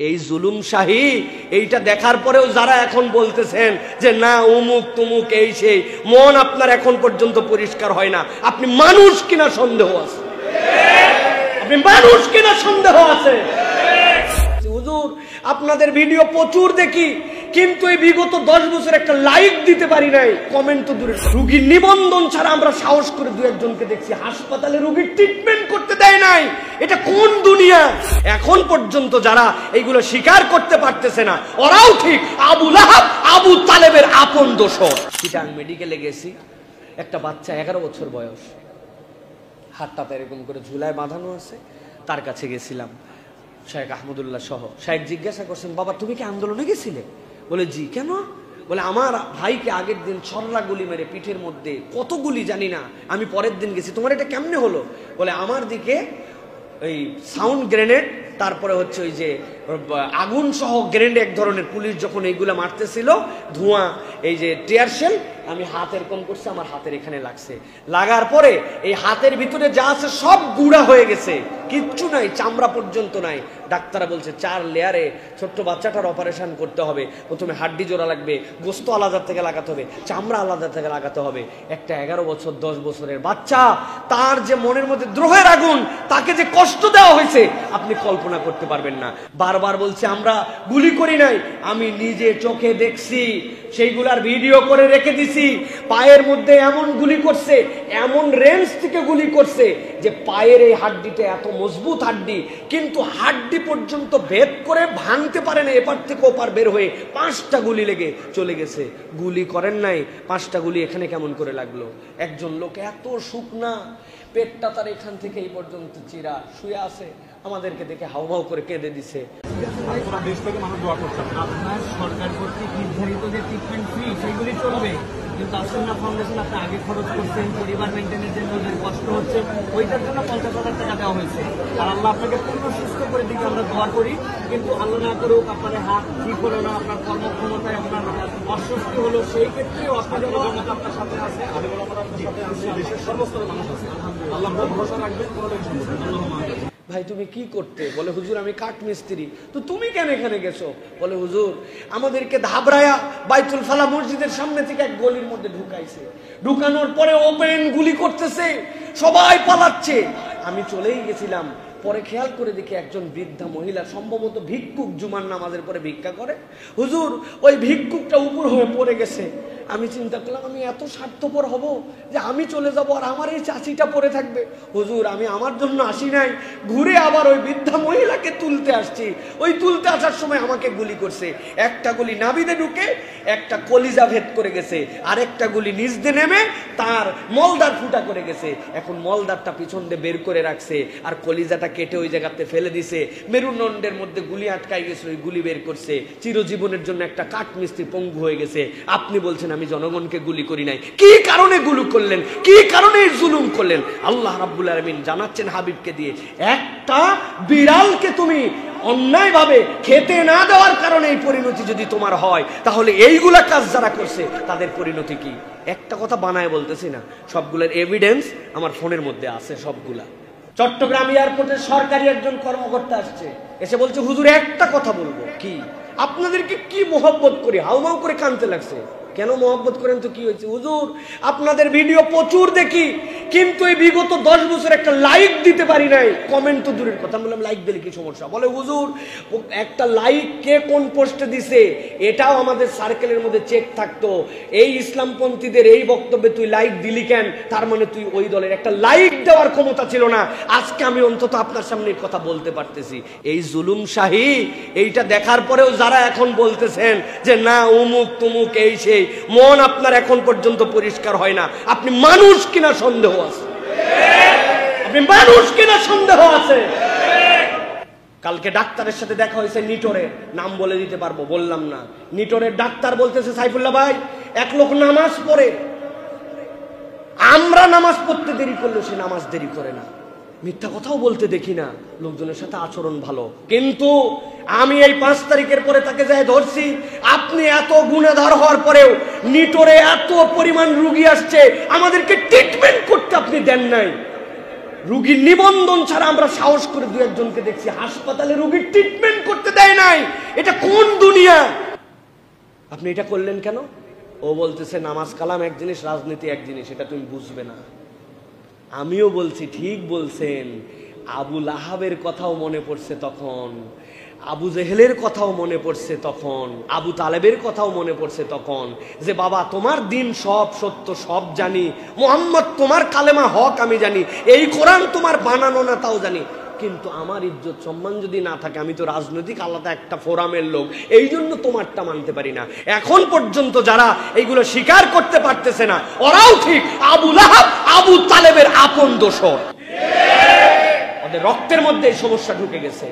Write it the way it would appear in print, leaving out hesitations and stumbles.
এই জুলুম শাহী এইটা দেখার পরেও যারা এখন বলতেছেন যে না অমুক তুমুক এই সেই, মন আপনার এখন পর্যন্ত পরিষ্কার হয় না। আপনি মানুষ কিনা সন্দেহ আছে, আপনি মানুষ কিনা সন্দেহ আছে। হুজুর আপনাদের ভিডিও প্রচুর দেখি, কিন্তু এই বিগত 10 বছর একটা লাইক দিতে পারি নাই, কমেন্ট তো দূরে। রোগীর নিবন্ধন ছাড়া আমরা সাহস করে দু একজনকে দেখছি হাসপাতালে রোগীর ট্রিটমেন্ট করতে দেয় নাই। এটা কোন দুনিয়া? এখন পর্যন্ত যারা এইগুলো স্বীকার করতে পারতেছে না, ওরাও ঠিক আবু লাহাব আবু তালেবের আপন দোসর। চিটাং মেডিকেলে গেছি, একটা বাচ্চা 11 বছর বয়স, হাতটাতে এরকম করে ঝুলায় বাঁধানো আছে, তার কাছে গেছিলাম শেখ আহমদুল্লাহ সহ। শেখ জিজ্ঞাসা করছেন, বাবা তুমি কি আন্দোলনে গেছিলে? বলে জি। কেন? বলে আমার ভাইকে আগের দিন ছররা গুলি মেরে পিঠের মধ্যে, কত গুলি জানি না, আমি পরের দিন গেছি। তোমার এটা কেমনে হলো? বলে আমার দিকে ওই সাউন্ড গ্রেনেড, তারপরে হচ্ছে ওই যে আগুন সহ গ্রেনেড, এক ধরনের পুলিশ যখন এইগুলা মারতেছিল, ধোঁয়া, এই যে টিয়ার শেল, আমি হাত এরকম করছি, আমার হাতের এখানে লাগছে। লাগার পরে এই হাতের ভিতরে যা আছে সব গুঁড়া হয়ে গেছে, কিচ্ছু নাই, চামড়া পর্যন্ত নাই। ডাক্তাররা বলছে 4 লেয়ারে ছোট্ট বাচ্চাটার অপারেশন করতে হবে। প্রথমে হাড্ডি জোড়া লাগবে, গোস্ত আলাদা থেকে লাগাতে হবে, চামড়া আলাদা থেকে লাগাতে হবে। একটা 11 বছর 10 বছরের বাচ্চা, তার যে মনের মধ্যে দ্রোহের আগুন, তাকে যে কষ্ট দেওয়া হয়েছে আপনি কল্পনা করতে পারবেন না। বারবার বলছে আমরা গুলি করি নাই, আমি নিজে চোখে দেখছি, সেইগুলার ভিডিও করে রেখে দিছি। পায়ের মধ্যে এমন গুলি করছে, এমন রেঞ্জ থেকে গুলি করছে যে পায়ের এই হাড্ডিটা এত মজবুত হাড্ডি, কিন্তু হাড্ডি পর্যন্ত ভেদ করে ভাঙতে পারে না, এপার থেকে ওপার বের হয়ে 5টা গুলি লেগে চলে গেছে। গুলি করেন নাই, 5টা গুলি এখানে কেমন করে লাগলো? একজন লোক এত শুকনা, পেটটা তার এখান থেকে এই পর্যন্ত চিরা, শুয়ে আছে, আমাদেরকে দেখে হাউমাউ করে কেঁদে দিছে। আপনার সরকার কর্তৃক নির্ধারিত যে ট্রিটমেন্ট ফি সেগুলি চলবে, কিন্তু আসন্না ফাউন্ডেশন আপনি আগে খরচ করছেন, পরিবার মেনটেনের জন্য যে কষ্ট হচ্ছে, ওইটার জন্য 50,000 টাকা দেওয়া হয়েছে। আর আল্লাহ আপনাকে পূর্ণ সুস্থ করে দিকে আমরা দোয়া করি, কিন্তু আল্লাহ না করুক আপনার হাত ঠিক হলো না, আপনার কর্মক্ষমতায় আপনার অস্বস্তি হলো, সেই ক্ষেত্রেও আপনাদের জনতা আপনার সাথে আছে, দেশের সর্বস্তরের মানুষ আছে। আল্লাহ ভরসা রাখবেন, কোনো টেনশন নেই। ভাই তুমি কি করতে? বলে হুজুর আমি কাঠ মিস্ত্রি। তো তুমি কেন এখানে গেছো? বলে হুজুর আমাদেরকে ধাবরায়া বাইতুল ফালা মসজিদের সামনে থেকে এক গলির মধ্যে ঢুকাইছে, ঢুকানোর পরে ওপেন গুলি করতেছে, সবাই পালাচ্ছে। আমি চলেই গেছিলাম, পরে খেয়াল করে দেখি একজন বৃদ্ধা মহিলা, সম্ভবত ভিক্ষুক, জুমার নামাজের পরে ভিক্ষা করে, হুজুর ওই ভিক্ষুকটা উপর হয়ে পড়ে গেছে। আমি চিন্তা করলাম আমি এত স্বার্থপর হব যে আমি চলে যাব আর আমার এই চাচিটা পড়ে থাকবে? হুজুর আমি আমার জন্য আসি নাই, ঘুরে আবার ওই বৃদ্ধা মহিলাকে তুলতে আসছি। ওই তুলতে আসার সময় আমাকে গুলি করছে, একটা গুলি নাভিতে ঢুকে একটা কলিজা ভেদ করে গেছে, আরেকটা গুলি নিচ দিয়ে নেমে তার মলদার ফুটা করে গেছে। এখন মলদারটা পিছন দিয়ে বের করে রাখছে, আর কলিজাটা কেটে ওই জায়গাতে ফেলে দিছে। মেরুদণ্ডের মধ্যে গুলি আটকাই গেছে, ওই গুলি বের করছে। চিরজীবনের জন্য একটা কাঠ মিস্ত্রি পঙ্গু হয়ে গেছে। আপনি বলছেন আমি জনগণকে গুলি করি নাই, কি কারণে গুলি করলেন? কি কারণে জুলুম করলেন? আল্লাহ রাব্বুল আলামিন জানাচ্ছেন হাবিবকে দিয়ে, একটা বিড়ালকে তুমি অন্যায়ভাবে খেতে না দেওয়ার কারণে এই পরিণতি যদি তোমার হয়, তাহলে এইগুলা কাজ যারা করছে তাদের পরিণতি কি? একটা কথা বানায় বলতেছি না, সবগুলোর এভিডেন্স আমার ফোনের মধ্যে আছে সবগুলা। চট্টগ্রাম এয়ারপোর্টের সরকারি একজন কর্মকর্তা আসছে, এসে বলছে হুজুর একটা কথা বলবো। কি? আপনাদেরকে কি মোহব্বত করি, হাউমাউ করে কানতে লাগছে। কেন মোহব্বত করেন তো কি হয়েছে? হুজুর আপনাদের ভিডিও প্রচুর দেখি, কিন্তু এই বিগত 10 বছর একটা লাইক দিতে পারি নাই, কমেন্ট তো দূরের কথা। বললাম লাইক দিলে কি সমস্যা? বলে হুজুর একটা লাইক কে কোন পোস্টে দিছে এটাও আমাদের সার্কেলের মধ্যে চেক থাকতো। এই ইসলামপন্থীদের এই বক্তব্যে তুই লাইক দিলি কেন? তার মানে তুই ওই দলের। একটা লাইক দেওয়ার ক্ষমতা ছিল না। আজকে আমি অন্তত আপনার সামনে কথা বলতে পারতেছি। এই জুলুম শাহী এইটা দেখার পরেও যারা এখন বলতেছেন যে না অমুক তুমুক এই সেই, মন আপনার এখন পর্যন্ত পরিষ্কার হয় না। আপনি মানুষ কিনা সন্দেহ আছে, আপনি মানুষ কিনা সন্দেহ আছে। কালকে ডাক্তারের সাথে দেখা হয়েছে নিটোরের, নাম বলে দিতে পারবো, বললাম না। নিটোরের ডাক্তার বলতেছে সাইফুল্লাহ ভাই, এক লোক নামাজ পড়ে, আমরা নামাজ পড়তে দেরি করলে সে নামাজ দেরি করে না। মিথ্যা কথাও বলতে দেখি না, লোকজনের সাথে আচরণ ভালো। কিন্তু আমি এই 5 তারিখের পরে তাকে যাই ধরছি। আপনি এত গুণাধার হওয়ার পরেও নিটোরে এত পরিমাণ রোগী আসছে, আমাদেরকে ট্রিটমেন্ট করতে আপনি দেন নাই। রুগীর নিবন্ধন ছাড়া আমরা সাহস করে দু একজনকে দেখছি হাসপাতালে রুগীর ট্রিটমেন্ট করতে দেয় নাই। এটা কোন দুনিয়া? আপনি এটা করলেন কেন? ও বলতেছে নামাজ কালাম এক জিনিস, রাজনীতি এক জিনিস, এটা তুমি বুঝবে না। আমিও বলছি ঠিক বলছেন। আবু লাহাবের কথাও মনে পড়ছে তখন, আবু জেহেলের কথাও মনে পড়ছে তখন, আবু তালেবের কথাও মনে পড়ছে তখন, যে বাবা তোমার দিন সব সত্য, সব জানি, মোহাম্মদ তোমার কালেমা হক আমি জানি, এই কোরআন তোমার বানানো না তাও জানি, কিন্তু আমার ইজ্জত সম্মান যদি না থাকে, আমি তো রাজনৈতিক আলাদা একটা ফোরামের লোক, এই জন্য তোমারটা মানতে পারি না। এখন পর্যন্ত যারা এইগুলো স্বীকার করতে পারতেছে না, ওরাও ঠিক আবু লাহাব আবু তালেবের আপন দোসর। ওদের রক্তের মধ্যে এই সমস্যা ঢুকে গেছে।